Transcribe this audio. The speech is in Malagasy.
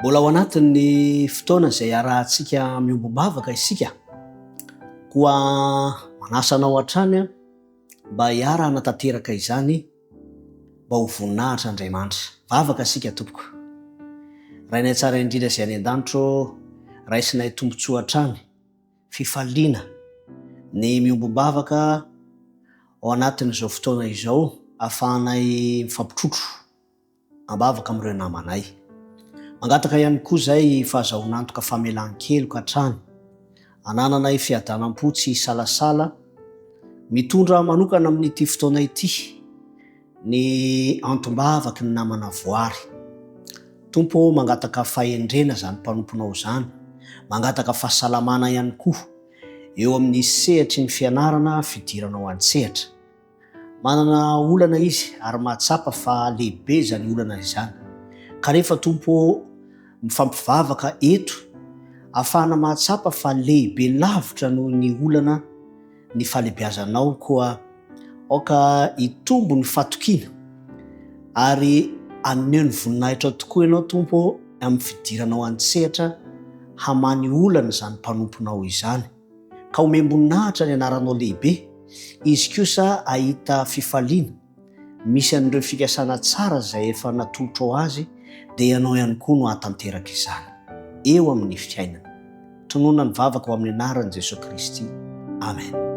Mbola ao anatin'ny fotoana izay arahantsika miombom-bavaka isika, koa manasa anao hatrany mba hiara hanatanteraka izany mba ho voninahitra Andriamanitra. Vavaka isika tompoko. Rainay tsara indrindra izay any an-danitro, raisinay tombontsoa hatrany, fifaliana ny miombom-bavaka ao anatin'izao fotoana izao, ahafahanay mifampitrotro am-bavaka amin'ireo namanay. Mangataka ihany koa izay fahazahoanantoka famelan-keloka hatrany, anananay fiadanam-po tsy salasala, mitondra manokana amin'ity fotoana ity ny antom-bavaky ny namana voary. Tompo, mangataka fahendrena zany mpanomponao zany, mangataka fahasalamana ihany koa eo amin'ny sehatry ny fianarana fidiranao an-tsehatra. Manana olana izy ary mahatsapa fa lehibe zany olana izany. Kanefa Tompo, mifampivavaka eto ahafahana mahatsapa fa lehibe lavitra noho ny olana ny falebiazanao, koa aoka hitombo ny fatokiana ary aneo ny voninahitra tokoa ianao Tompo amin'ny fidiranao an-tsehatra hamany olana zany mpanomponao izany, ka omemboninahitra ny anaranao lehibe, izy kosa ahita fifaliana, misy an'ireo fikasana tsara izay efa natolotra ho azy, dia ianao ihany koa no hatanteraka izany eo amin'ny fiainana. Tonoina ny vavaka ao amin'ny anaran'i Jesosy Kristy. Amen.